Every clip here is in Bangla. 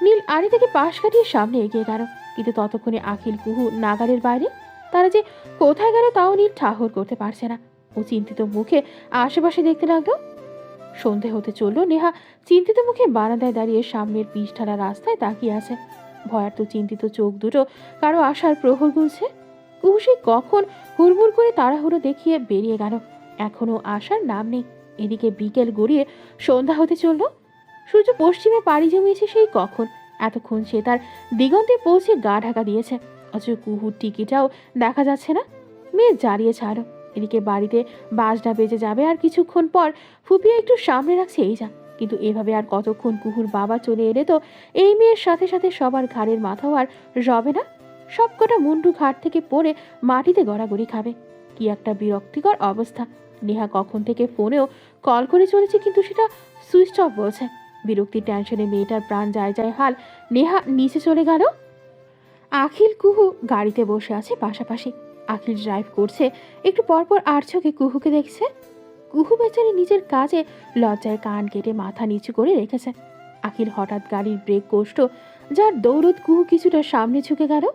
নীল আড়ি থেকে পাশ কাটিয়ে সামনে এগিয়ে গেল, কিন্তু ততক্ষণে আখিল কুহু নাগালের বাইরে। তারা যে কোথায় গেল তাও নীল ঠাহর করতে পারছে না। ও চিন্তিত মুখে আশেপাশে দেখতে লাগলো। সন্ধে হতে চলল। নেহা চিন্তিত মুখে বারান্দায় দাঁড়িয়ে সামনের পিচ ঢালা রাস্তায় তাকিয়ে আছে। ভয়ার্ত চিন্তিত চোখ দুটো কারো আশার প্রহর গুলছে। কুহু সেই কখন হুড়মুড় করে তাড়াহুড়ো দেখিয়ে বেরিয়ে গেল, এখনো আসার নাম নেই। এদিকে বিকেল গড়িয়ে সন্ধ্যা হতে চলল। সূর্য পশ্চিমে পাড়ি জমিয়েছে সেই কখন। এতক্ষণ সে তার দিগন্তে পৌঁছে গা ঢাকা দিয়েছে, অথচ কুহুর টিকিটাও দেখা যাচ্ছে না। মেয়ে জ্বালিয়ে ছাড়ো। এদিকে বাড়িতে বাজনা বেজে যাবে আর কিছুক্ষণ পর। ফুপিয়ে একটু সামনে রাখছে এই যা, কিন্তু এভাবে আর কতক্ষণ? কুহুর বাবা চলে এলে তো এই মেয়ের সাথে সাথে সবার ঘাড়ের মাথাও আর রবে না। সবকটা মুন্ডু ঘাট থেকে পড়ে মাটিতে গড়াগড়ি খাবে। কি একটা বিরক্তিকর অবস্থা। নেহা কখন থেকে ফোনেও কল করে চলেছে, কিন্তু সেটা সুইচ অফ বলছে। বিরক্তির টেনশনে মেয়েটার প্রাণ যায় যায় হাল। নেহা নিচে চলে গেল। আখিল কুহু গাড়িতে বসে আছে পাশাপাশি। আখিল ড্রাইভ করছে, একটু পরপর আর চোখে কুহুকে দেখছে। কুহু বেচারি নিজের কাজে লজ্জায় কান কেটে মাথা নিচু করে রেখেছে। আখিল হঠাৎ গাড়ির ব্রেক কষল, যার দৌড়ত কুহু কিছুটা সামনে ঝুঁকে গেল।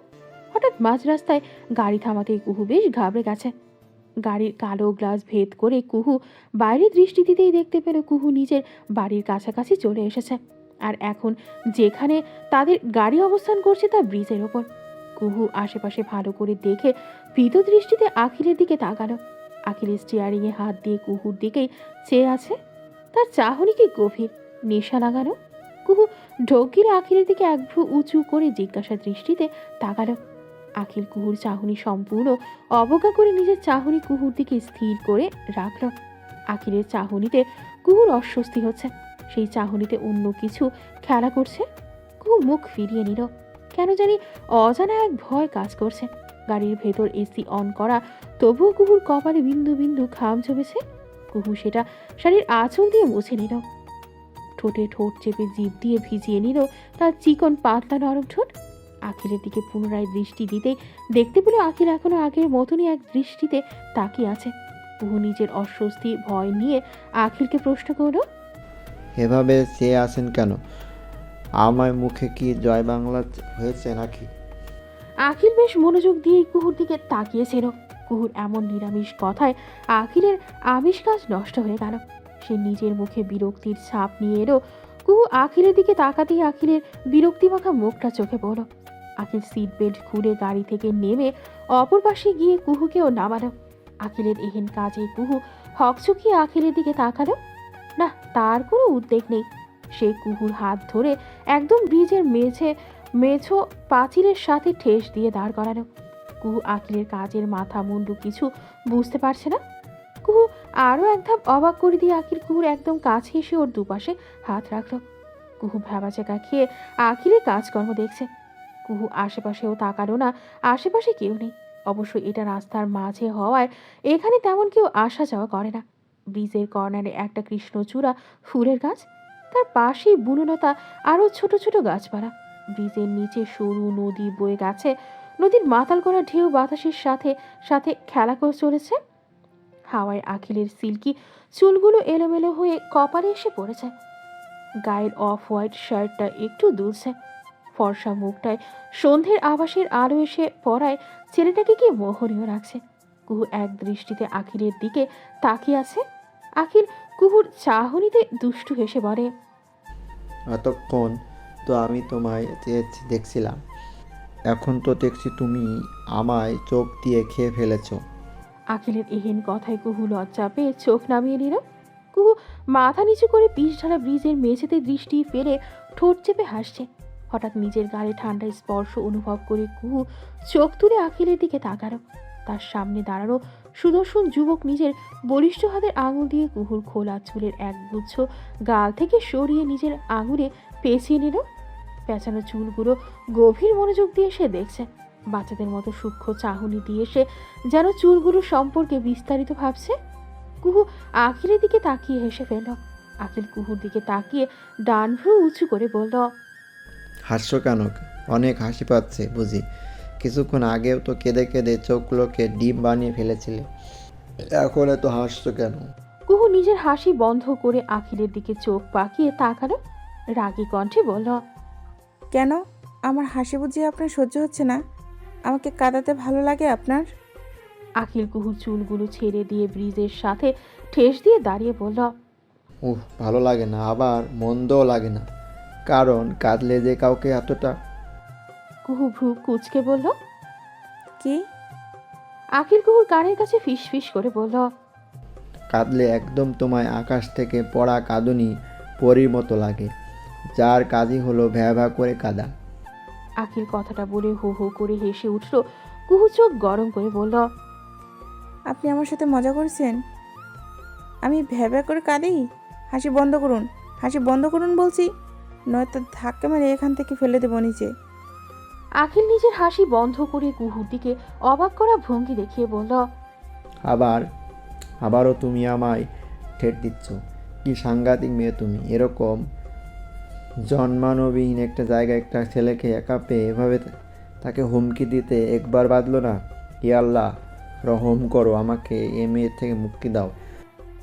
হঠাৎ মাঝ রাস্তায় গাড়ি থামাতেই কুহু বেশ ঘাবড়ে গেছে। গাড়ির কালো গ্লাস ভেদ করে কুহু বাইরে দৃষ্টি দিতেই দেখতে পেল কুহু নিজের বাড়ির কাছাকাছি চলে এসেছে। আর এখন যেখানে তাদের গাড়ি অবস্থান করছে তা ব্রিজের ওপর। কুহু আশেপাশে ভালো করে দেখে ভীত দৃষ্টিতে আখিলের দিকে তাকালো। আখিল স্টিয়ারিং এ হাত দিয়ে কুহুর দিকেই চেয়ে আছে। তার চাহনি কি গভীর, নেশা লাগানো। কুহু ঢোক গিলে আখিলের দিকে এক ভ্রু উঁচু করে জিজ্ঞাসা দৃষ্টিতে তাকালো। আখিল কুহুর চাহনি সম্পূর্ণ অবজ্ঞা করে নিজের চাহনি কুহুর দিকে স্থির করে রাখল। আখিলের চাহনিতে কুহুর অস্বস্তি হচ্ছে, সেই চাহনিতে অন্য কিছু খেলা করছে। কুহু মুখ ফিরিয়ে নিল। কেন জানি অজানা এক ভয় কাজ করছে। গাড়ির ভেতর এসি অন করা, তবুও কুহুর কপালে বিন্দু বিন্দু ঘাম জমেছে। কুহু সেটা শাড়ির আঁচল দিয়ে মুছে নিল। ঠোঁটে ঠোঁট চেপে জিভ দিয়ে ভিজিয়ে নিল তার চিকন পাতলা নরম ঠোঁট। আখিলের দিকে পুনরায় দৃষ্টি দিতেই দেখতে পেল আখিল এখনো আগের মতনই এক দৃষ্টিতে তাকিয়ে আছে। কুহু নিজের অস্বস্তি ভয় নিয়ে আখিলকে প্রশ্ন করল, এভাবে চেয়ে আছেন কেন? আমার মুখে কি জয় বাংলা হয়েছে নাকি? আখিল বেশ মনোযোগ দিয়ে কুহুর দিকে তাকিয়েছিল। কুহুর এমন নিরামিষ কথায় আখিলের আমিষ কাজ নষ্ট হয়ে গেল। সে নিজের মুখে বিরক্তির ছাপ নিয়ে এলো। কুহু আখিলের দিকে তাকাতেই আখিলের বিরক্তি মাখা মুখটা চোখে পড়ল। আখিল সিট বেল্ট খুলে গাড়ি থেকে নেমে অপর পাশে গিয়ে কুহুকেও নামালো। আখিলের এহেন কাজে কুহু হকচকিয়ে আখিলের দিকে তাকালো। না, তার কোনো উদ্বেগ নেই। সে কুহুর হাত ধরে একদম ব্রিজের মেঝো পাঁচিলের সাথে ঠেস দিয়ে দাঁড় করানো। কুহু আখিলের কাজের মাথা মুন্ডু কিছু বুঝতে পারছে না। কুহু আরও এক ধাপ অবাক করে দিয়ে আখিল কুহুর একদম কাছে এসে ওর দুপাশে হাত রাখল। কুহু ভ্যাবাচাকা খেয়ে আখিলের কাজকর্ম দেখছে। কুহু আশেপাশেও তাকালো না, আশেপাশে কেউ নেই। অবশ্য এটা রাস্তার মাঝে হওয়ায় এখানে তেমন কেউ আসা যাওয়া করে না। ব্রিজের কর্নারে একটা কৃষ্ণচূড়া ফুলের গাছ, তার পাশেই বুনলতা আরও ছোট ছোট গাছপালা। ব্রিজের নিচে সরু নদী বয়ে গেছে। নদীর মাতাল করা ঢেউ বাতাসের সাথে সাথে খেলা করে চলেছে। হাওয়ায় আখিলের সিল্কি চুলগুলো এলোমেলো হয়ে কপালে এসে পড়েছে। গায়ের অফ হোয়াইট শার্টটা একটু দুলছে। ফর্সা মুখটায় সন্ধ্যের আবাসের আলো এসে পড়ায় ছেলেটাকে কি মোহনীয় লাগছে। কুহু এক দৃষ্টিতে আখিলের দিকে তাকিয়ে আছে। আখিল কুহুর চাহনিতে দুষ্টু হেসে বলে, এতক্ষণ তো আমি তোমায় দেখছিলাম, এখন তো দেখছি তুমি আমায় চোখ দিয়ে খেয়ে ফেলেছো। আখিলের এহেন কথায় কুহু লজ্জা পেয়ে চোখ নামিয়ে নিল। কুহু মাথা নিচু করে পিচ ঢালা ব্রিজের মেঝেতে দৃষ্টি ফেলে ঠোঁট চেপে হাসছে। হঠাৎ নিজের গায়ে ঠান্ডা স্পর্শ অনুভব করে কুহু চোখ তুলে আখিলের দিকে তাকালো। তার সামনে দাঁড়ানো সুদর্শন যুবক নিজের বলিষ্ঠ হাতের আঙুল দিয়ে কুহুর খোলা চুলের এক গুচ্ছ গাল থেকে সরিয়ে নিজের আঙুলে পেঁচিয়ে নিল। পেঁচানো চুলগুলো গভীর মনোযোগ দিয়ে সে দেখছে। বাচ্চাদের মতো সূক্ষ্ম চাহনি দিয়ে সে যেন চুলগুলো সম্পর্কে বিস্তারিত ভাবছে। কুহু আখিলের দিকে তাকিয়ে হেসে ফেলল। আখিল কুহুর দিকে তাকিয়ে ডান ভ্রু উঁচু করে বলল, হাস্য কেন? অনেক হাসি পাচ্ছে বুঝি? কিছুক্ষণ আগেও তো কেঁদে কেঁদে চোখগুলোকে ডিম বানিয়ে ফেলেছিলে, এখন এত হাসছো কেন? কুহু নিজের হাসি বন্ধ করে আখিলের দিকে চোখ পাকিয়ে তাকালো। রাগী কণ্ঠে বলল, কেন? আমার হাসি বুঝি আপনার সহ্য হচ্ছে না? আমাকে কাঁদাতে ভালো লাগে আপনার? আখিল কুহুর চুলগুলো ছেড়ে দিয়ে ব্রিজের সাথে ঠেস দিয়ে দাঁড়িয়ে বলল, ভালো লাগে না, আবার মন্দও লাগে না, কারণ কাঁদলে যে কাউকে এতটা। কুহু ভ্রু কুচকে বলল। কি? আখিল কুহুর কানের কাছে ফিস ফিস করে বলল, কাঁদলে একদম তোমায় আকাশ থেকে পড়া কাঁদুনি পরীর মতো লাগে, যার কাজই হলো ভ্যা ভ্যা করে কাঁদা। আখিল কথাটা বলে হো হো করে হেসে উঠল। কুহু চোখ গরম করে বলল, আপনি আমার সাথে মজা করছেন? আমি ভ্যাবা করে কাঁদি? হাসি বন্ধ করুন, হাসি বন্ধ করুন বলছি, নয়তো ধাক্কা মেরে এখান থেকে ফেলে দেবো নিচে। আখিল নিজের হাসি বন্ধ করে কুহুর দিকে অবাক করা ভঙ্গি দেখিয়ে বলল, আবারও তুমি আমায় ঠেট দিচ্ছ। কি সাংঘাতিক মেয়ে তুমি! এরকম জন্মানবিহীন একটা জায়গায় একটা ছেলেকে একা পেয়ে এভাবে তাকে হুমকি দিতে একবার বাদলো না? ই আল্লাহ, রহম করো আমাকে, এ মেয়ের থেকে মুক্তি দাও।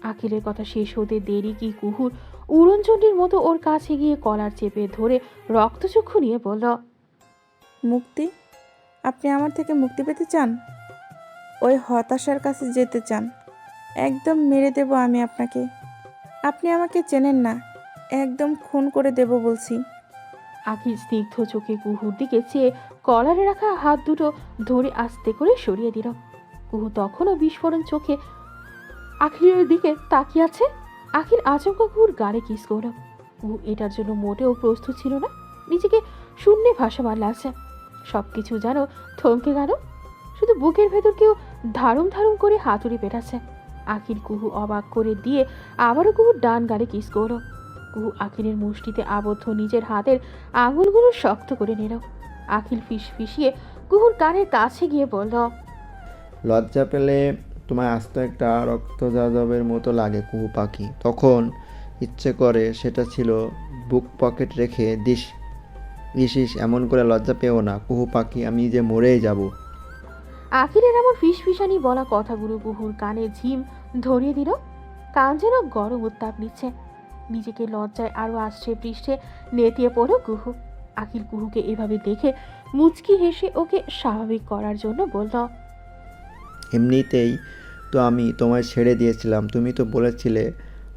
আখিলের কথা শেষ হতে দেরি কি কুহুর উড়নচণ্ডীর মতো ওর কাছে গিয়ে কলার চেপে ধরে রক্তচক্ষু নিয়ে বলল, মুক্তি? আপনি আমার থেকে মুক্তি পেতে চান? ওই হতাশার কাছে যেতে চান? একদম মেরে দেব আমি আপনাকে। আপনি আমাকে চেনেন না, একদম খুন করে দেব বলছি। আখিল স্নিগ্ধ চোখে কুহুর দিকে চেয়ে কলারে রাখা হাত দুটো ধরে আস্তে করে সরিয়ে দিল। কুহু তখনও বিস্ফোরণ চোখে আখিলের দিকে তাকিয়ে আছে। আখিল আচমকা কুহুর গালে কিস করল। কুহু এটার জন্য মোটেও প্রস্তুত ছিল না। নিজেকে শূন্যে ভাসমান লাগছে। সবকিছু যেন থমকে গেল। শুধু বুকের ভেতর কেউ ধারুম ধারুম করে হাতুড়ি পেটাচ্ছে। আখিল কুহু অবাক করে দিয়ে আবারও কুহুর ডান গালে কিস করল। কুহু আখিলের মুষ্টিতে আবদ্ধ নিজের হাতের আঙুলগুলো শক্ত করে নিল। আখিল ফিসফিসিয়ে কুহুর কানের কাছে গিয়ে বলল, লজ্জা পেলে তোমায় আস্ত একটা রক্তযাজবের মতো লাগে কুহু পাখি। তখন ইচ্ছে করে সেটা ছিল বুক পকেট রেখে দিস। ইস, এমন করে লজ্জা পেও না কুহু পাখি, আমি যে মরেই যাব। আখিলের এমন ফিসফিসানি বলা কথাগুলো কুহুর কানে ঝিম ধরিয়ে দিল। কান যেন গরম উত্তাপ নিচ্ছে। নিজেকে লজ্জায় আরো আষ্টে পৃষ্ঠে নেতিয়ে পড়ল কুহু। আখিল কুহুকে এভাবে দেখে মুচকি হেসে ওকে স্বাভাবিক করার জন্য বলল, এমনিতেই তো আমি তোমায় ছেড়ে দিয়েছিলাম, তুমি তো বলেছিলে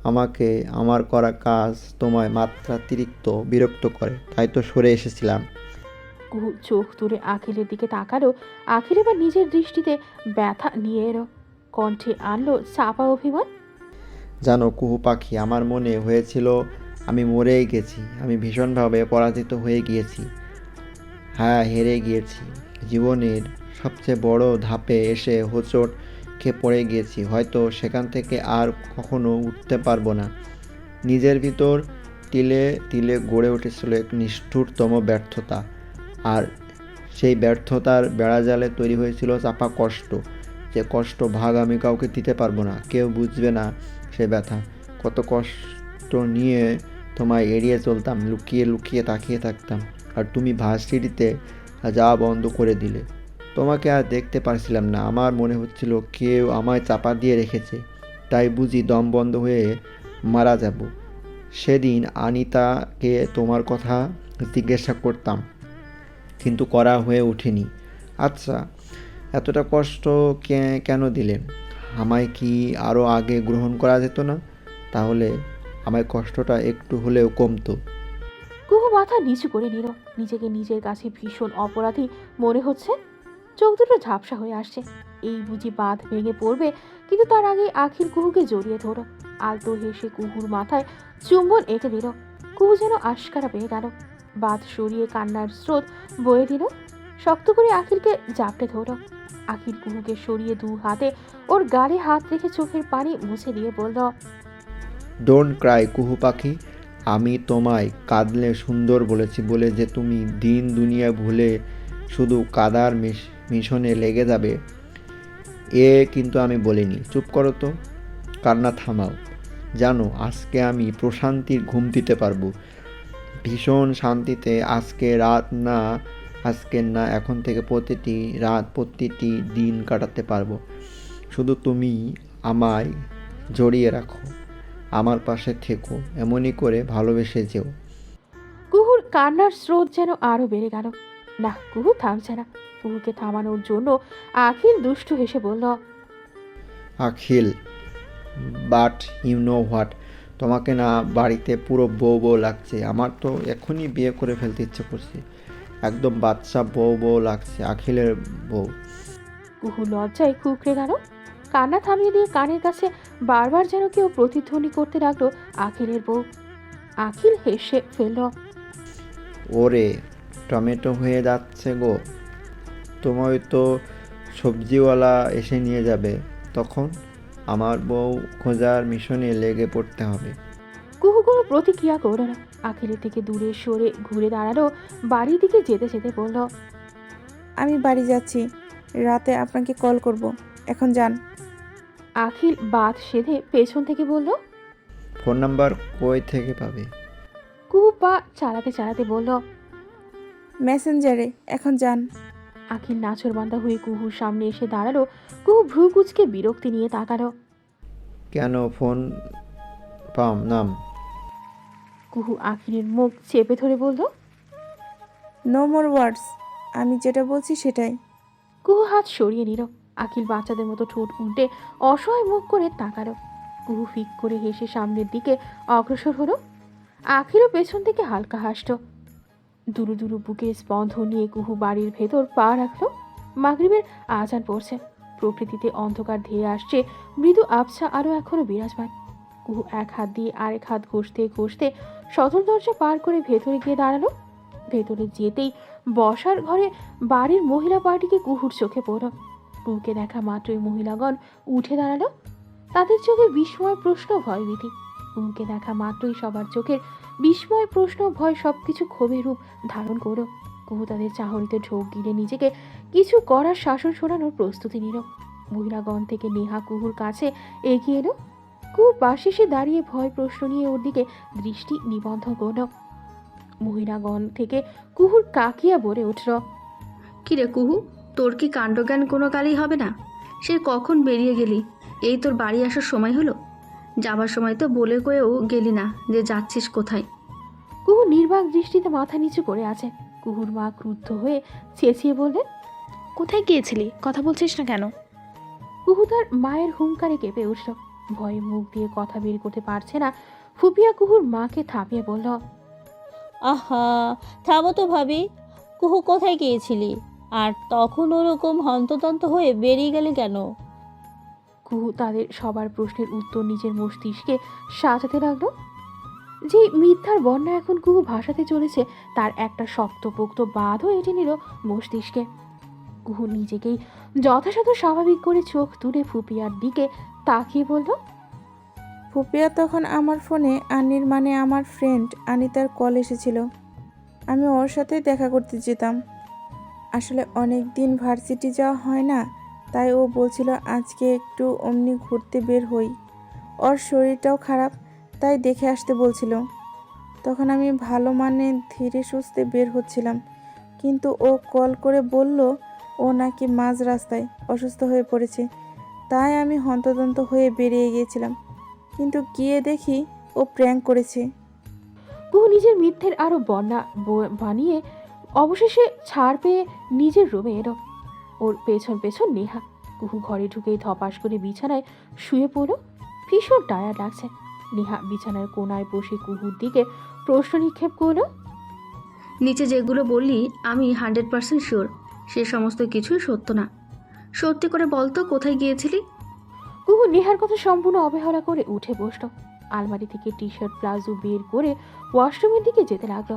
আমাকে আমার করা কাজ তোমায় মাত্রাতিরিক্ত বিরক্ত করে, তাই তো সরে এসেছিলাম। কুহু চোখ তুলে আখিলের দিকে তাকালো। আখিল এবার নিজের দৃষ্টিতে ব্যথা নিয়ে এলো। কণ্ঠে আনলো চাপা অভিমান। জানো কুহু পাখি, আমার মনে হয়েছিল আমি মরেই গেছি, আমি ভীষণভাবে পরাজিত হয়ে গিয়েছি। হ্যাঁ, হেরে গিয়েছি। জীবনের সবচেয়ে বড় ধাপে এসে হোঁচট খেয়ে পড়ে গিয়েছি, হয়তো সেখান থেকে আর কখনো উঠতে পারবো না। নিজের ভিতর তিলে তিলে গড়ে উঠেছিল এক নিষ্ঠুরতম ব্যর্থতা, আর সেই ব্যর্থতার বেড়াজালে তৈরি হয়েছিল চাপা কষ্ট। যে কষ্ট ভাগ আমি কাউকে দিতে পারবো না, কেউ বুঝবে না সে ব্যথা। কত কষ্ট নিয়ে তোমায় এড়িয়ে চলতাম, লুকিয়ে লুকিয়ে তাকিয়ে থাকতাম, আর তুমি ভার্সিটিতে যাওয়া বন্ধ করে দিলে। তোমাকে আর দেখতে পারছিলাম না, আমার মনে হচ্ছিল কেউ আমায় চাপা দিয়ে রেখেছে, তাই বুঝি দম বন্ধ হয়ে মারা যাব। সেদিন আনিতাকে তোমার কথা জিজ্ঞাসা করতাম, কিন্তু করা হয়ে ওঠেনি। আচ্ছা, এতটা কষ্ট কেন দিলেন? আমায় কি আরও আগে গ্রহণ করা যেত না? তাহলে আমার কষ্টটা একটু হলেও কমতো। কুহু মাথা নিচু করে নিল। নিজেকে নিজের কাছে ভীষণ অপরাধী মনে হচ্ছে। চোখ দুটো ঝাপসা হয়ে আসছে। এই বুঝি বাঁধ ভেঙে পড়বে, কিন্তু তার আগে আখিল কুহুকে জড়িয়ে ধরো। আলতো হেসে কুহুর মাথায় চুম্বন এঁকে দিল। কুহু যেন আশকারা পেয়ে গেল। বাঁধ সরিয়ে কান্নার স্রোত বয়ে দিল। শক্ত করে আখিলকে জাপটে ধরো। আখিল কুহুকে সরিয়ে দু হাতে ওর গালে হাত রেখে চোখের পানি মুছে দিয়ে বলল, ডোন্ট ক্রাই কুহু পাখি, আমি তোমায় কাঁদলে সুন্দর বলেছি বলে যে তুমি দিন দুনিয়া ভুলে শুধু কাদার মিশনে লেগে যাবে, এ কিন্তু আমি বলিনি। চুপ করো তো, কান্না থামাও। জানো, আজকে আমি প্রশান্তির ঘুম দিতে পারবো, ভীষণ শান্তিতে। আজকের না, এখন থেকে প্রতিটি রাত প্রতিটি দিন কাটাতে পারবো। শুধু তুমি আমায় জড়িয়ে রাখো, আমার পাশে থেকো, এমনই করে ভালোবেসে যেও। কুহুর কান্নার স্রোত যেন আরো বেড়ে গেল। না, কুহু থামছে না। কুহুকে থামানোর জন্য আখিল দুষ্টু হেসে বলল, Akhil, but you know what, তোমাকে না বাড়িতে পুরো বউ বউ লাগছে। আমার তো এখনই বিয়ে করে ফেলতে ইচ্ছে করছে। একদম বাচ্চা বউ বউ লাগছে, আখিলের বউ। কুহু লজ্জায় কুকড়ে গেল। কান্না থামিয়ে দিয়ে কানের কাছে বারবার যেন কেউ প্রতিধ্বনি করতে লাগলো, আখিলের বউ। আখিল হেসে ফেলল। ওরে, টমেটো হয়ে যাচ্ছে গো। তোমায় তো সবজিওয়ালা এসে নিয়ে যাবে, তখন আমার বউ খোঁজার মিশনে লেগে পড়তে হবে। কুহু কোনো প্রতিক্রিয়া করল না। আখিলের থেকে দূরে সরে ঘুরে দাঁড়ালো, বাড়ির দিকে যেতে যেতে বলল, আমি বাড়ি যাচ্ছি, রাতে আপনাকে কল করব। এখন যান। আখিল বাত সেধে পেছন থেকে বলল। ফোন নাম্বার কই থেকে পাবে? কুহু পা চালাতে চালাতে বলল। মেসেঞ্জারে। এখন যান। আখিল নাছরবান্দা হয়ে কুহুর সামনে এসে দাঁড়ালো। কুহু ভ্রু কুচকে বিরক্তি নিয়ে তাকালো। কেন ফোন পাম নাম? কুহু আখিলের মুখ চেপে ধরে বলল। নো মোর ওয়ার্ডস, আমি যেটা বলছি সেটাই। কুহু হাত সরিয়ে নিল। আখিল বাচ্চাদের মতো ঠোঁট উল্টে অসহায় মুখ করে তাকালো। কুহু ফিক করে হেসে সামনের দিকে অগ্রসর হলো। আখিলও পেছন থেকে হালকা হাসল। দুরু দুরু বুকের স্পন্দন নিয়ে কুহু বাড়ির ভেতর পা রাখলো। মাগরিবের আজান পড়ছে। প্রকৃতিতে অন্ধকার ধেয়ে আসছে, মৃদু আবছা আলো এখনো বিরাজমান। কুহু এক হাত দিয়ে আরেক হাত ঘষতে ঘষতে সদর দরজা পার করে ভেতরে গিয়ে দাঁড়ালো। ভেতরে যেতেই বসার ঘরে বাড়ির মহিলা পার্টিকে কুহুর চোখে পড়ল। কুহুকে দেখা মাত্রই মহিলাগণ উঠে দাঁড়ালো। তাদের চোখে বিস্ময়, প্রশ্ন, ভয়ভীতি। কুহুকে দেখা মাত্রই সবার চোখের বিস্ময়, প্রশ্ন, ভয় সবকিছু ক্ষোভের রূপ ধারণ করল। কুহু তাদের চাহনিতে ঢোক গিলে নিজেকে কিছু করার শাসন শোনানোর প্রস্তুতি নিল। মহিলাগণ থেকে নেহা কুহুর কাছে এগিয়ে এলো। কুহুর পাশে সে দাঁড়িয়ে ভয় প্রশ্ন নিয়ে ওর দিকে দৃষ্টি নিবন্ধ করল। মহিলাগণ থেকে কুহুর কাকিয়া বলে উঠল। কিরে কুহু, তোর কি কাণ্ডজ্ঞান কোনো কালই হবে না? সে কখন বেরিয়ে গেলি? এই তোর বাড়ি আসার সময় হলো? যাবার সময় তো বলে কয়েও গেলি না যে যাচ্ছিস কোথায়। কুহু নির্বাক দৃষ্টিতে মাথা নিচু করে আছে। কুহুর মা ক্রুদ্ধ হয়ে চেঁচিয়ে বললেন, কোথায় গিয়েছিলি? কথা বলছিস না কেন? কুহু তার মায়ের হুঙ্কারে কেঁপে উঠল। ভয়ে মুখ দিয়ে কথা বের করতে পারছে না। ফুপিয়া কুহুর মাকে থামিয়ে বলল, আহা, থামো তো ভাবি। কুহু কোথায় গিয়েছিলি? আর তখন ওরকম হন্তদন্ত হয়ে বেরিয়ে গেলি কেন? কুহু তাদের সবার প্রশ্নের উত্তর নিজের মস্তিষ্কে সাজাতে লাগলো। যে মিথ্যার বন্যা এখন কুহু ভাসাতে চলেছে, তার একটা শক্তপোক্ত বাঁধও এঁটে নিল মস্তিষ্কে। কুহু নিজেকেই যথাসাধ্য স্বাভাবিক করে চোখ তুলে ফুপিয়ার দিকে তাকিয়ে বলল, ফুপিয়া তখন আমার ফোনে আনির মানে আমার ফ্রেন্ড আনিতার কল এসেছিল। আমি ওর সাথে দেখা করতে যেতাম। আসলে অনেক দিন ভার্সিটি যাওয়া হয় না, তাই ও বলছিল আজকে একটু অমনি ঘুরতে বের হই। ওর শরীরটাও খারাপ, তাই দেখে আসতে বলছিল। তখন আমি ভালো মানে ধীরে সুস্থে বের হচ্ছিলাম, কিন্তু ও কল করে বলল ও নাকি মাঝ রাস্তায় অসুস্থ হয়ে পড়েছে। তাই আমি হন্তদন্ত হয়ে বেরিয়ে গিয়েছিলাম, কিন্তু গিয়ে দেখি ও প্র্যাঙ্ক করেছে। কুহু নিজের মিথ্যের আরো বন্যা বানিয়ে অবশেষে ছাড় পেয়ে নিজের রুমে এলো। ওর পেছন পেছন নেহা। কুহু ঘরে ঢুকেই ধপাস করে বিছানায় শুয়ে পড়ল। ভীষণ টায়ার্ড লাগছে। নেহা বিছানার কোনায় বসে কুহুর দিকে প্রশ্ন নিক্ষেপ করলো। নিচে যেগুলো বললি আমি 100% শিওর সে সমস্ত কিছুই সত্য না। সত্যি করে বলতো কোথায় গিয়েছিলি? কুহু নেহার কথা সম্পূর্ণ অবহেলা করে উঠে বসল। আলমারি থেকে টি শার্ট প্লাজো বের করে ওয়াশরুমের দিকে যেতে লাগলো।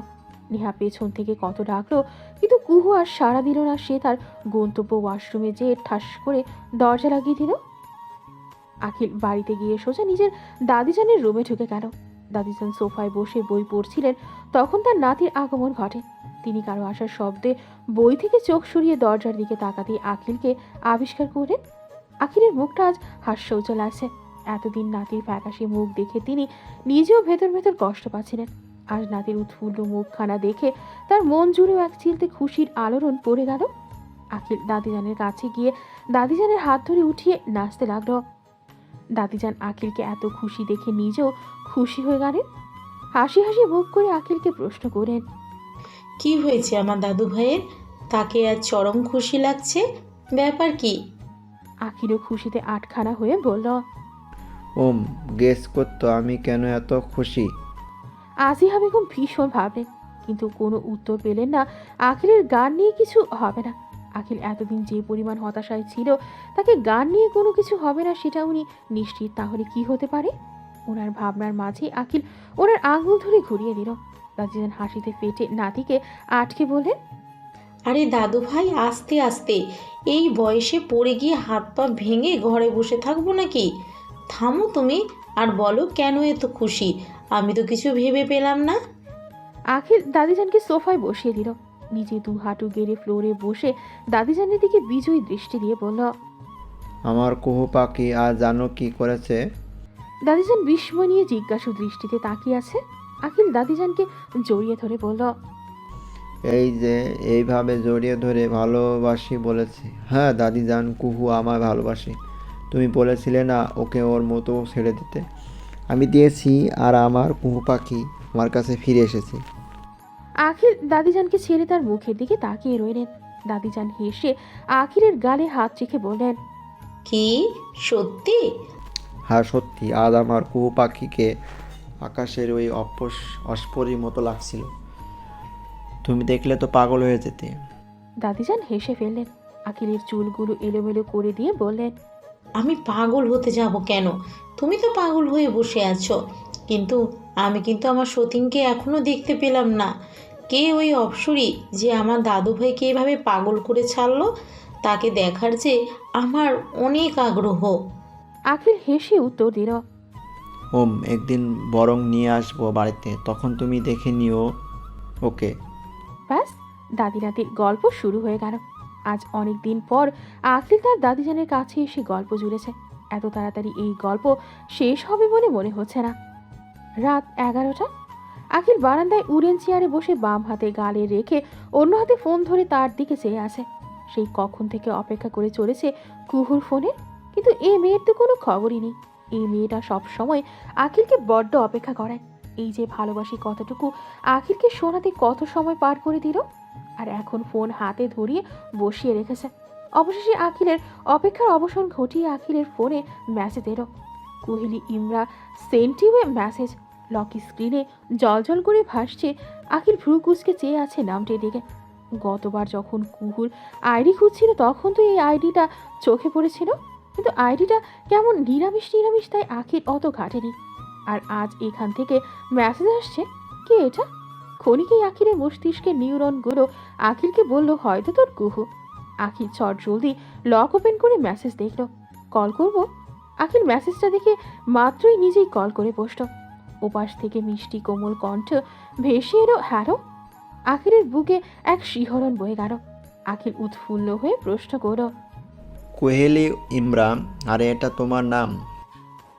নেহা পেছন থেকে কত ডাকলো, কিন্তু কুহু আর সাড়া দিল না। সে তার গন্তব্য ওয়াশরুমে যেয়ে ঠাস করে দরজা লাগিয়ে দিল। আখিল বাড়িতে গিয়ে সোজা নিজের দাদিজানের রুমে ঢুকে গেল। দাদিজান সোফায় বসে বই পড়ছিলেন। তখন তার নাতির আগমন ঘটে। তিনি কারো আসার শব্দে বই থেকে চোখ সরিয়ে দরজার দিকে তাকাতেই আখিলকে আবিষ্কার করলেন। আখিলের মুখটা আজ হাস্যোজ্জ্বল লাগছে। এতদিন নাতির ফ্যাকাশে মুখ দেখে তিনি নিজেও ভেতর ভেতর কষ্ট পাচ্ছিলেন। আজ নাতির উৎফুল্ল মুখখানা দেখে তার মন জুড়েও এক চিলতে খুশির আলোড়ন পড়ে গেল। আখিল দাদিজানের কাছে গিয়ে দাদিজানের হাত ধরে উঠিয়ে নাচতে লাগলো। দাদিজান আখিলকে এত খুশি দেখে নিজেও খুশি হয়ে গেলেন। হাসি হাসি মুখ করে আখিলকে প্রশ্ন করেন। কি হয়েছে আমার দাদু ভাইয়ের? তাকে আজ চরম খুশি লাগছে, ব্যাপার কি? আখিলও খুশিতে আটখানা হয়ে বলল। ওম, গেস করতো আমি কেন এত খুশি? আজিহা বেগম ভীষণ ভাবলেন, কিন্তু কোনো উত্তর পেলেন না। আখিলের গান নিয়ে কিছু হবে না। আখিল এতদিন যে পরিমাণ হতাশায় ছিল, তাকে গান নিয়ে কোনো কিছু হবে না সেটা উনি নিশ্চিত। তাহলে কি হতে পারে? ওনার ভাবনার মাঝে আখিল ওনার আঙুল ধরে ঘুরিয়ে দিল। দাদিজান হাসিতে ফেটে নাতিকে আটকে বললেন। আরে দাদু ভাই, আস্তে আস্তে, এই বয়সে পড়ে গিয়ে হাত পা ভেঙে ঘরে বসে থাকবো নাকি? থামো তুমি, আর বলো কেন এত খুশি? আমি তো কিছু ভেবে পেলাম না। আখিল দাদিজানকে সোফায় বসিয়ে দিল। নিজে দু হাঁটু গেড়ে ফ্লোরে বসে দাদিজানের দিকে বিজয়ী দৃষ্টি দিয়ে বলল। আমার কুহু পাখি আজ জানো কি করেছে? দাদিজান বিস্ময় নিয়ে জিজ্ঞাসু দৃষ্টিতে তাকিয়ে আছে। আখিল দাদিজানকে জড়িয়ে ধরে বলল। এই যে এইভাবে জড়িয়ে ধরে ভালোবাসি বলেছে। হ্যাঁ দাদিজান, কুহু আমায় ভালোবাসে। তুমি বলেছিলে না ওকে ওর মতো ছেড়ে দিতে? আমি দিয়েছি, আর আমার কুহু পাখি আমার কাছে ফিরে এসেছে। আখিল দাদিজানকে ছেড়ে তার মুখের দিকে তাকিয়ে রইলেন। দাদিজান হেসে আখিলের গালে হাত রেখে বললেন। কি সত্যি? হ্যাঁ সত্যি, আজ আমার কুহু পাখিকে আকাশের ওই অস্পরির মতো লাগছিল। তুমি দেখলে তো পাগল হয়ে যেতে। দাদিজান হেসে ফেললেন। আখিলের চুলগুলো এলোমেলো করে দিয়ে বললেন। আমি পাগল হতে যাব কেন? তুমি তো পাগল হয়ে বসে আছো, কিন্তু আমি কিন্তু আমার সতীনকে এখনো দেখতে পেলাম না। কে ওই অপসরী যে আমার দাদু ভাইকে এভাবে পাগল করে ছাড়লো? তাকে দেখার যে আমার অনেক আগ্রহ। আখিল হেসে উত্তর দিল। ওম, একদিন বরং নিয়ে আসবো বাড়িতে, তখন তুমি দেখে নিও ওকে। ব্যাস, দাদি নাতির গল্প শুরু হয়ে গেল। আজ অনেক দিন পর আখিল তার দাদিজানের কাছে এসে গল্প জুড়েছে। এত তাড়াতাড়ি এই গল্প শেষ হবে বলে মনে হচ্ছে না। রাত 11টা। আখিল বারান্দায় উডেন চেয়ারে বসে বাম হাতে গালে রেখে অন্য হাতে ফোন ধরে তার দিকে চেয়ে আছে। সেই কখন থেকে অপেক্ষা করে চলেছে কুহুর ফোনে, কিন্তু এই মেয়ের তো কোনো খবরই নেই। এই মেয়েটা সব সময় আখিলকে বড্ড অপেক্ষা করায়। এই যে ভালোবাসি কতটুকু আখিলকে শোনাতে কত সময় পার করে দিল, আর এখন ফোন হাতে ধরিয়ে বসিয়ে রেখেছে। অবশেষে আখিলের অপেক্ষার অবসান ঘটিয়ে আখিলের ফোনে মেসেজ এলো। কোহলি ইমরা সেন্টিওয়ে মেসেজ। লকি স্ক্রিনে জলজল করে ভাসছে। আখিল ভ্রু কুচকে চেয়ে আছে নামটির দিকে। গতবার যখন কুহুর আইডি খুঁজছিল তখন তো এই আইডিটা চোখে পড়েছিল, কিন্তু আইডিটা কেমন নিরামিষ নিরামিষ, তাই আখিল অত ঘাটেনি। আর আজ এখান থেকে মেসেজ আসছে। কে এটা? ক্ষণিকেই আখিলের মস্তিষ্কের নিউরনগুলো আখিলকে বলল হয়তো তোর কুহু। আখিল চট জলদি লক ওপেন করে মেসেজ দেখলো। কল করব। আখিল মেসেজটা দেখে মাত্রই নিজেই কল করে বসল। ওপাশ থেকে মিষ্টি কোমল কণ্ঠ ভেসে এলো হ্যালো। আখিলের বুকে এক শিহরণ বয়ে গেল। আখিল উৎফুল্ল হয়ে প্রশ্ন করল। কোহেলি ইমরান, আরে এটা তোমার নাম?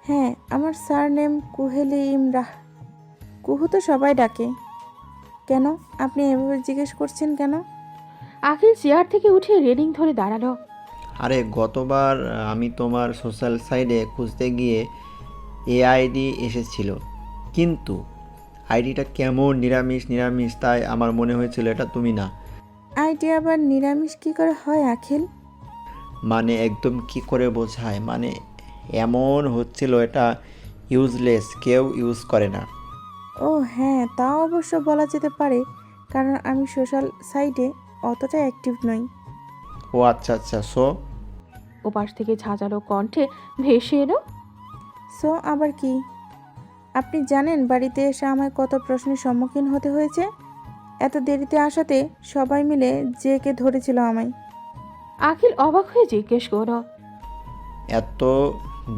হ্যাঁ, আমার স্যার নেম কুহেলি ইমরাহ। কুহু তো সবাই ডাকে। কেন আপনি এভাবে জিজ্ঞেস করছেন কেন? আখিল চেয়ার থেকে উঠে রেলিং ধরে দাঁড়ালো। আরে গতবার আমি তোমার সোশ্যাল সাইটে খুঁজতে গিয়ে এ আইডি এসেছিল, কিন্তু আইডিটা কেমন নিরামিষ নিরামিষ, তাই আমার মনে হয়েছিল এটা তুমি না। আইডি আবার নিরামিষ কী করে হয় আখিল? মানে একদম কি করে বোঝায়, মানে এমন হচ্ছিল এটা ইউজলেস, কেউ ইউজ করে না। ও হ্যাঁ, তাও অবশ্য বলা যেতে পারে, কারণ আমি সোশ্যাল সাইটে অতটা অ্যাক্টিভ নই। ও আচ্ছা আচ্ছা, সো ওপাশ থেকে ঝাঁঝালো কণ্ঠে ভেসে এলো। সো আবার কি? আপনি জানেন বাড়িতে এসে আমায় কত প্রশ্নের সম্মুখীন হতে হয়েছে? এত দেরিতে আসাতে সবাই মিলে জেকে ধরেছিল আমায়। আখিল অবাক হয়ে জিজ্ঞেস করল। এত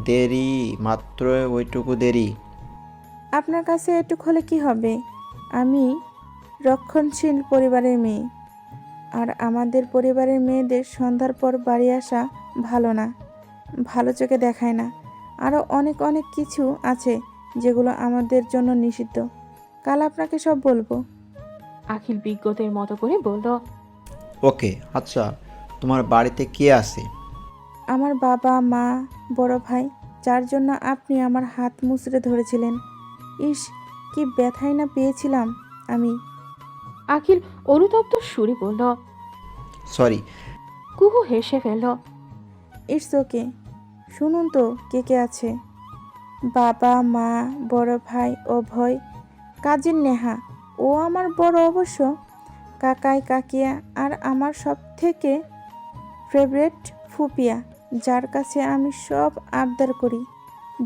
দেরি? মাত্র ওইটুকু দেরি? আপনার কাছে একটু হলে কি হবে? আমি রক্ষণশীল পরিবারের মেয়ে, আর আমাদের পরিবারের মেয়েদের সন্ধ্যার পর বাড়ি আসা ভালো না, ভালো চোখে দেখায় না। আরও অনেক অনেক কিছু আছে যেগুলো আমাদের জন্য নিষিদ্ধ। কাল আপনাকে সব বলবো। আখিল বিজ্ঞতের মতো করে বলল। ওকে আচ্ছা, তোমার বাড়িতে কে আছে? আমার বাবা, মা, বড় ভাই, যার জন্য আপনি আমার হাত মুচড়ে ধরেছিলেন। ইস, কি ব্যথাই না পেয়েছিলাম আমি। আখিল অনুতপ্ত সুরে বলল। সরি। কুহু হেসে ফেলল। It's okay. শুনুন তো কে কে আছে। বাবা, মা, বড় ভাই অভয়, কাজিন নেহা, ও আমার বড় অবশ্য, কাকাই কাকিয়া, আর আমার সব থেকে ফেভারিট ফুপিয়া, যার কাছে আমি সব আবদার করি,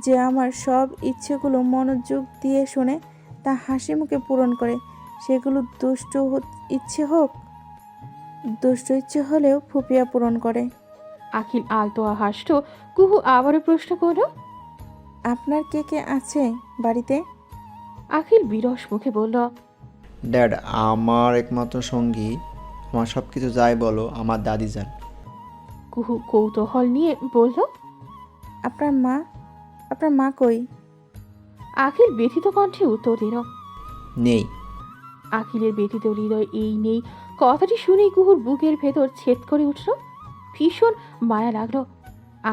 যে আমার সব ইচ্ছেগুলো মনোযোগ দিয়ে শুনে তা হাসি মুখে পূরণ করে। সেগুলো ইচ্ছে হোক, দুষ্ট ইচ্ছে হলেও ফুপিয়া পূরণ করে। আখিল আলতোয়া হাসল। কুহু আবারও প্রশ্ন করল। আপনার কে কে আছে বাড়িতে? আখিল বিরস মুখে বলল। ড্যাড আমার একমাত্র সঙ্গী, আমার সব কিছু যাই বলো আমার দাদি যান। কুহু কৌতূহল নিয়ে বলল। আপনার মা কই? আখিল ব্যথিত কণ্ঠে উত্তর দিল। নেই। আখিলের ব্যথিত হৃদয় এই নেই কথাটি শুনেই কুহুর বুকের ভেতর ছেদ করে উঠল। ভীষণ মায়া লাগলো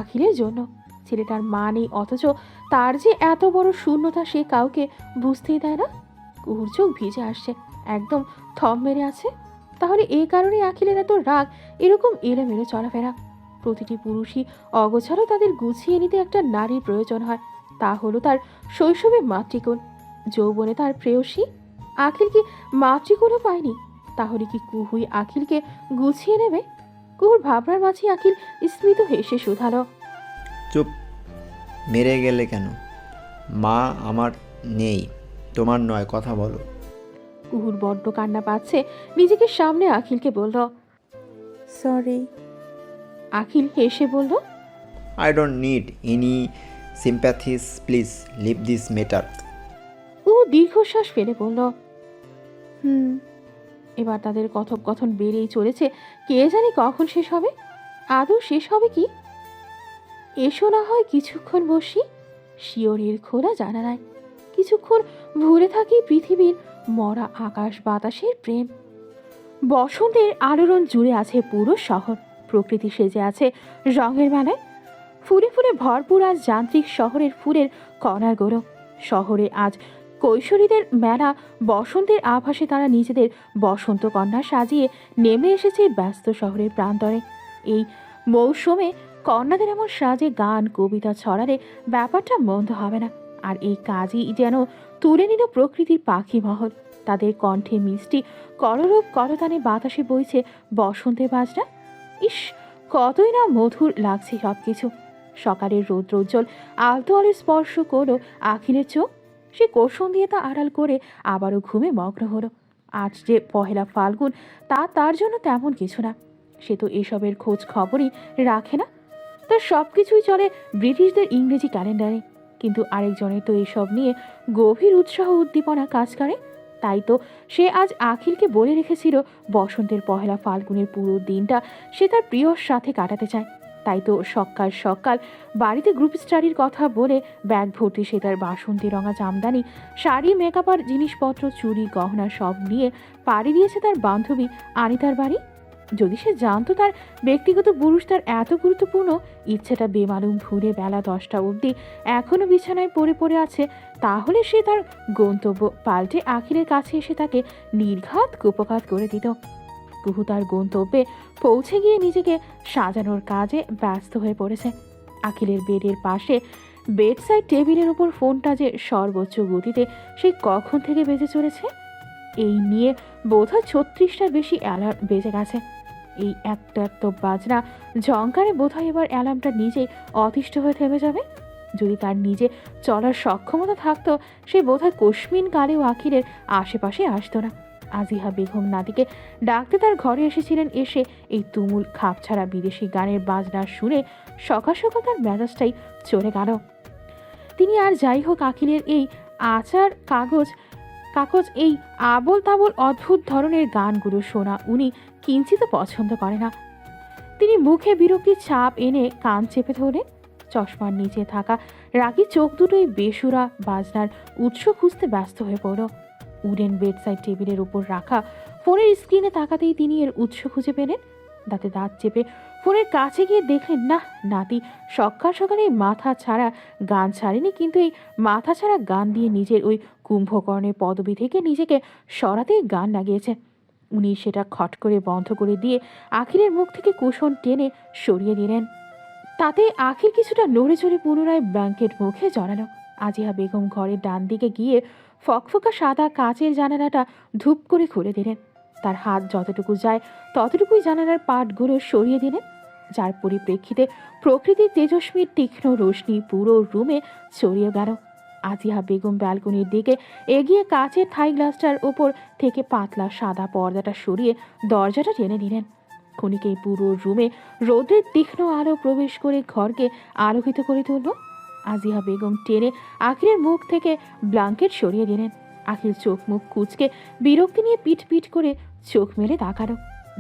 আখিলের জন্য। ছেলেটার মা নেই, অথচ তার যে এত বড় শূন্যতা সে কাউকে বুঝতেই দেয় না। কুহুর চোখ ভিজে আসছে, একদম থম মেরে আছে। তাহলে এই কারণে আখিলের এত রাগ, এরকম এলোমেলো চলাফেরা। প্রতিটি পুরুষই অগোছালো তাদের গুছিয়ে নিতে একটা নারীর প্রয়োজন হয়। তা হলো তার শৈশবে মাতৃকুল, যৌবনে তার প্রেয়সী। আখিল কি মাতৃকুলও পায়নি? তাহলে কি কুহুই আখিলকে গুছিয়ে নেবে? কুহুর ভাবনার মাঝে আখিল স্মিত হেসে শুধালো। চুপ, মেরে গেলে কেন? মা আমার নেই, তোমার নয়, কথা বলো। কুহুর বড্ড কান্না পাচ্ছে, নিজেকে সামনে আখিলকে বলল। সরি। আখিল হেসে বলল। I don't need any sympathies, please leave this matter. Kuhu দীর্ঘশ্বাস ফেলে বলল। হুম। এবার তাদের কথোপকথন বেড়েই চলেছে, কে জানে কখন শেষ হবে। আদৌ শেষ হবে কি? এসো না হয় কিছুক্ষণ বসি, শিওরের খোলা জানালায় কিছুক্ষণ ভুলে থাকি পৃথিবীর মরা আকাশ বাতাসের প্রেম। বসন্তের আলোড়ন জুড়ে আছে পুরো শহর, প্রকৃতি সেজে আছে রঙের মেলায়। ফুলে ফুলে ভরপুর আজ যান্ত্রিক শহরের ফুলের কণাগুলো। শহরে আজ কৈশোরীদের মেলা, বসন্তের আভাসে তারা নিজেদের বসন্ত কন্যা সাজিয়ে নেমে এসেছে ব্যস্ত শহরের প্রান্তরে। এই মৌসুমে কন্যাদের এমন সাজে গান কবিতা ছড়ালে ব্যাপারটা মন্দ হবে না। আর এই কাজই যেন তুলে নিল প্রকৃতির পাখি মহল। তাদের কণ্ঠে মিষ্টি কলরব করতানে বাতাসে বইছে বসন্তের বাজনা। ইস, কতই না মধুর লাগছে সবকিছু। সকালের রৌদ্রোজ্জ্বল আলতো আলোর স্পর্শ করলো আখিলের চোখ। সে কৌশল দিয়ে তা আড়াল করে আবারও ঘুমে মগ্ন হলো। আজ যে পহেলা ফাল্গুন, তা তার জন্য তেমন কিছু না। সে তো এসবের খোঁজ খবরই রাখে না। তার সব কিছুই চলে ব্রিটিশদের ইংরেজি ক্যালেন্ডারে। কিন্তু আরেকজনের তো এসব নিয়ে গভীর উৎসাহ উদ্দীপনা কাজ করে। তাই তো সে আজ আখিলকে বলে রেখেছিল বসন্তের পহেলা ফাল্গুনের পুরো দিনটা সে তার প্রিয়র সাথে কাটাতে চায়। তাই তো সকাল সকাল বাড়িতে গ্রুপ স্টাডির কথা বলে ব্যাগ ভর্তি সে তার বাসন্তী রঙা জামদানি, শাড়ি, মেকআপ আর জিনিসপত্র, চুড়ি গহনা সব নিয়ে পাড়ি দিয়েছে তার বান্ধবী আনিতার বাড়ি। যদি সে জানতো তার ব্যক্তিগত পুরুষ তার এত গুরুত্বপূর্ণ, ইচ্ছেটা বেমালুম ভুলে বেলা 10টা অবধি এখনও বিছানায় পড়ে পড়ে আছে, তাহলে সে তার গন্তব্য পাল্টে আখিলের কাছে এসে তাকে নির্ঘাত কুপঘাত করে দিত। কুহু তার গন্তব্যে পৌঁছে গিয়ে নিজেকে সাজানোর কাজে ব্যস্ত হয়ে পড়েছে। আখিলের বেডের পাশে বেডসাইড টেবিলের উপর ফোনটা যে সর্বোচ্চ গতিতে সেই কখন থেকে বেজে চলেছে, এই নিয়ে বোধহয় 36টার বেশি অ্যালার্ম বেজে গেছে। এই একটা বাজনা ঝংকারে বোধহয় এবার অ্যালার্মটা নিজেই অতিষ্ঠ হয়ে থেমে যাবে। যদি তার নিজে চলার সক্ষমতা থাকতো, সে বোধহয় কস্মিন কালেও আখিলের আশেপাশে আসতো না। আজিহা বেগম নাদিকে ডাকতে তার ঘরে এসেছিলেন। এসে এই তুমুল খাপছাড়া বিদেশি গানের বাজনা শুনে সকাল সকাল তার মেজাজটাই চলে গেল। তিনি আর যাই হোক আখিলের এই আচার কাগজ এই আবল তাবল অদ্ভুত ধরনের গানগুলো শোনা উনি কিঞ্চিত পছন্দ করে না। তিনি মুখে বিরক্তির ছাপ এনে কান চেপে ধরলেন। চশমার নিচে থাকা রাগী চোখ দুটোই বেসুরা বাজনার উৎস খুঁজতে ব্যস্ত হয়ে পড়ল। উডেন বেডসাইড টেবিলের উপর রাখা ফোনের স্ক্রিনে তাকাতেই তিনি এর উৎস খুঁজে পেলেন। দাঁতে দাঁত চেপে ফোনের কাছে গিয়ে দেখলেন না, নাতি সকাল সকালে মাথা ছাড়া গান ছাড়েনি, কিন্তু এই মাথা ছাড়া গান দিয়ে নিজের ওই কুম্ভকর্ণের পদবি থেকে নিজেকে সরাতেই গান লাগিয়েছে। উনি সেটা খট করে বন্ধ করে দিয়ে আখিরের মুখ থেকে কুশন টেনে সরিয়ে দিলেন। তাতে আখির কিছুটা নড়ে চড়ে পুনরায় ব্ল্যাঙ্কেট মুখে জড়ালো। আজিয়া বেগম ঘরের ডান দিকে গিয়ে ফকফকা সাদা কাচের জানালাটা ধূপ করে খুলে দিলেন। তার হাত যতটুকু যায় ততটুকুই জানালার পাটগুলো সরিয়ে দিলেন, যার পরিপ্রেক্ষিতে প্রকৃতির তেজস্বীর তীক্ষ্ণ রোশনি পুরো রুমে ছড়িয়ে গেল। আজিয়া বেগম ব্যালকনির দিকে এগিয়ে কাচের থাই গ্লাসটার ওপর থেকে পাতলা সাদা পর্দাটা সরিয়ে দরজাটা টেনে দিলেন। ক্ষণিকেই পুরো রুমে রোদ্রের তীক্ষ্ণ আলো প্রবেশ করে ঘরকে আলোকিত করে তুলল। আজিয়া বেগম টেনে আখিরের মুখ থেকে ব্ল্যাঙ্কেট সরিয়ে দিলেন। আখির চোখ মুখ কুঁচকে বিরক্তি নিয়ে পিট পিট করে চোখ মেলে তাকালো।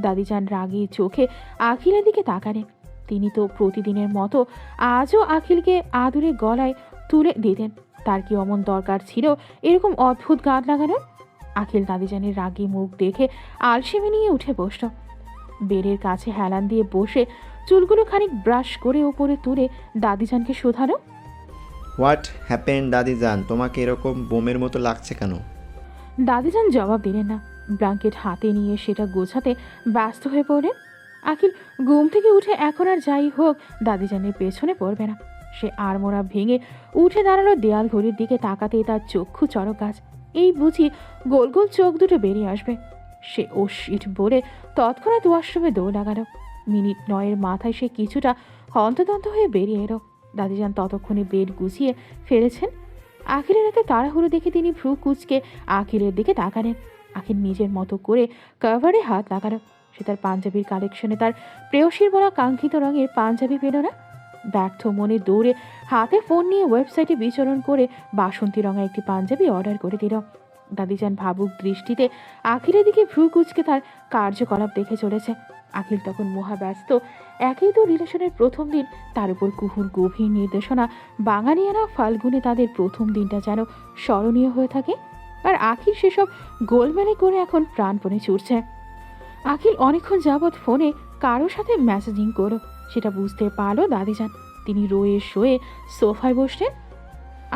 দাদিজান রাগী চোখে আখিলের দিকে তাকালেন। তিনি তো প্রতিদিনের মতো আজও আখিলকে আদুরে গলায় তুলে দিতেন। তার কি অমন দরকার ছিল এরকম অদ্ভুত গান লাগানোর? আখিল দাদিজানের রাগী মুখ দেখে আলসেমি নিয়ে উঠে বসল। বেডের কাছে হেলান দিয়ে বসে চুলগুলো খানিক ব্রাশ করে ওপরে তুলে দাদিজানকে শোধালো। হোয়াট হ্যাপেন দাদিজান, তোমাকে এরকম বোমের মতো লাগছে কেন? দাদিজান জবাব দিলেন না। ব্ল্যাঙ্কেট হাতে নিয়ে সেটা গোছাতে ব্যস্ত হয়ে পড়লেন। আখিল ঘুম থেকে উঠে এখন আর যাই হোক দাদিজানের পেছনে পড়বে না। সে আড়মোড়া ভেঙে উঠে দাঁড়ালো। দেয়াল ঘড়ির দিকে তাকাতেই তার চক্ষু চড়ক গাছ। এই বুঝি গোল গোল চোখ দুটো বেরিয়ে আসবে। সে ও শিট বলে তৎক্ষণাৎ ওয়াশরুমে দৌড় লাগালো। মিনিট 9-এর মাথায় সে কিছুটা হন্তদন্ত হয়ে বেরিয়ে এলো। দাদিজান ততক্ষণে বেড গুছিয়ে ফেলেছেন। আখিলের হাতে তাড়াহুড়ো দেখে তিনি ভ্রু কুচকে আখিলের দিকে তাকালেন। আখিল নিজের মতো করে কভারে হাত লাগালো। সে তার পাঞ্জাবির কালেকশনে তার প্রেয়সীর বলা কাঙ্ক্ষিত রঙের পাঞ্জাবি পেল না। ব্যর্থ মনে দৌড়ে হাতে ফোন নিয়ে ওয়েবসাইটে বিচরণ করে বাসন্তী রঙা একটি পাঞ্জাবি অর্ডার করে দিল। দাদিজান ভাবুক দৃষ্টিতে আখিলের দিকে ভ্রু কুচকে তার কার্যকলাপ দেখে চলেছে। আখিল তখন মহাব্যস্ত। একই তো রিলেশনের প্রথম দিন, তার উপর কুহুর গভীর নির্দেশনা। বাঙালিয়ানা ফাল্গুনে তাদের প্রথম দিনটা যেন স্মরণীয় হয়ে থাকে। আর আখিল সেসব গোলমেলে করে এখন প্রাণপণে ছুটছে। আখিল অনেকক্ষণ যাবৎ ফোনে কারোর সাথে মেসেজিং করো, সেটা বুঝতে পারলো দাদিজান। তিনি রয়ে শোয়ে সোফায় বসলেন।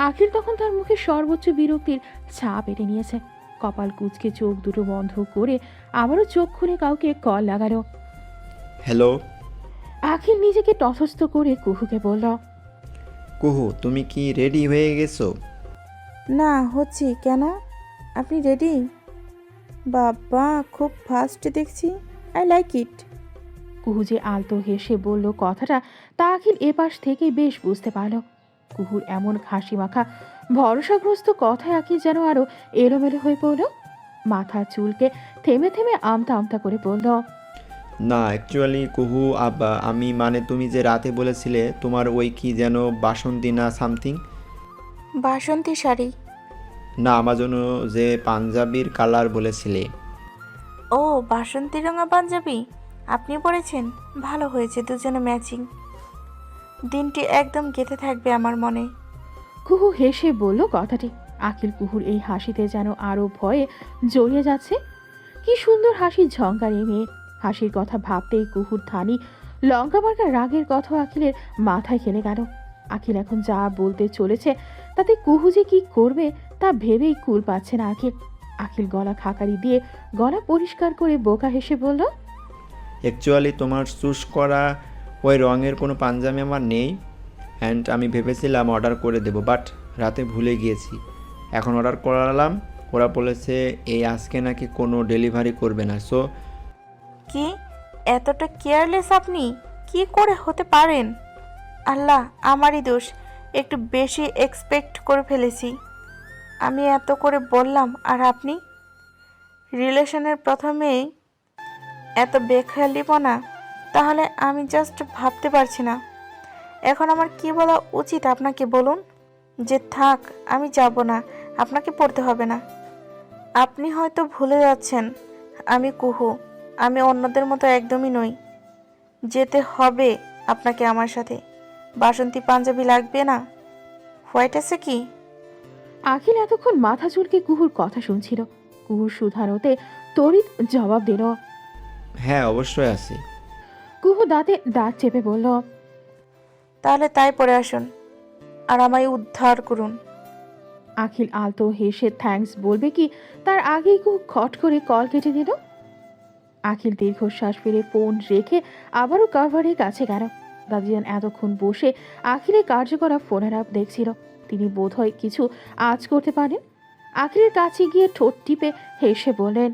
আখিল তখন তার মুখে সর্বোচ্চ বিরক্তির ছাপ এঁটে নিয়েছে। কপাল কুঁচকে চোখ দুটো বন্ধ করে আবারও চোখ খুলে কাউকে কল লাগালো। হ্যালো। আখিল নিজেকে তথস্থ করে কুহুকে বলল, কুহু, তুমি কি রেডি হয়ে গেছো? না, হচ্ছি। কেন? আপনি রেডি? বাবা, খুব ফাস্ট দেখছি। I like it. কুহু যে আলতো হেসে বলল কথাটা, তা আখিল এপাশ থেকে বেশ বুঝতে পারল। কুহুর এমন হাসি মাখা ভরসাগ্রস্ত কথায় আখিল যেন আরো এলোমেলো হয়ে পড়ল। মাথা চুলকে থেমে থেমে আমতা আমতা করে বলল, না অ্যাকচুয়ালি কুহু আব্বা, আমি মানে তুমি যে রাতে বলেছিলে তোমার ওই কি যেন বাসন্তী না সামথিং। বাসন্তী শাড়ি? না, আমার জন্য যে পাঞ্জাবির কালার বলেছিলে। ও, বাসন্তী রঙা পাঞ্জাবি আপনি পরেছেন? ভালো হয়েছে, দুজনে ম্যাচিং। দিনটি একদম গেঁথে থাকবে আমার মনে। কুহু হেসে বলল কথাটি। আখিল কুহুর এই হাসিতে যেন আরো ভয়ে জড়িয়ে যাচ্ছে। কি সুন্দর হাসির ঝঙ্কার এই মেয়ে। হাসির কথা ভাবতেই কুহুর থানি লঙ্কা মার্কা রাগের কথা আখিলের মাথায় খেলে গেল। আখিল এখন যা বলতে চলেছে তাতে কুহু যে কি করবে তা ভেবেই কুল পাচ্ছে না আখিল। আখিল গলা খাকারি দিয়ে গলা পরিষ্কার করে বোকা হেসে বলল, অ্যাকচুয়ালি তোমার চুজ করা ওই রঙের কোনো পাঞ্জাবি আমার নেই, অ্যান্ড আমি ভেবেছিলাম অর্ডার করে দেবো, বাট রাতে ভুলে গিয়েছি। এখন অর্ডার করালাম, ওরা বলেছে এই আজকে নাকি কোনো ডেলিভারি করবে না। সো কি এতটা কেয়ারলেস আপনি কি করে হতে পারেন? আল্লাহ, আমারই দোষ, একটু বেশি এক্সপেক্ট করে ফেলেছি। আমি এত করে বললাম আর আপনি রিলেশনের প্রথমেই এত বেখেয়ালিপনা? তাহলে আমি জাস্ট ভাবতে পারছি না এখন আমার কি বলা উচিত আপনাকে। বলুন যে থাক, আমি যাব না, আপনাকে পড়তে হবে না। আপনি হয়তো ভুলে যাচ্ছেন আমি কুহু, আমি অন্যদের মতো একদমই নই। যেতে হবে আপনাকে আমার সাথে। বাসন্তী পাঞ্জাবি লাগবে না? হোয়াইট আছে কি? আখিল এতক্ষণ মাথা চুলকে কুহুর কথা শুনছিল। কুহুর শুধানোতে তড়িৎ জবাব দিল, হ্যাঁ অবশ্যই আছে। কুহু দাঁতে দাঁত চেপে বলল, তাহলে তাই পরে আসুন আর আমায় উদ্ধার করুন। আখিল আলতো হেসে থ্যাঙ্কস বলবে কি তার আগেই কুহু খট করে কল কেটে দিল। আখিল দীর্ঘশ্বাস ফেলে ফোন রেখে আবারও কাভারের কাছে গেল। দাদিজান এতক্ষণ বসে আখিলের কার্য করা ফোনের অ্যাপ দেখছিল। তিনি বোধহয় কিছু আজ করতে পারেন। আখিলের কাছে গিয়ে ঠোঁট টিপে হেসে বললেন,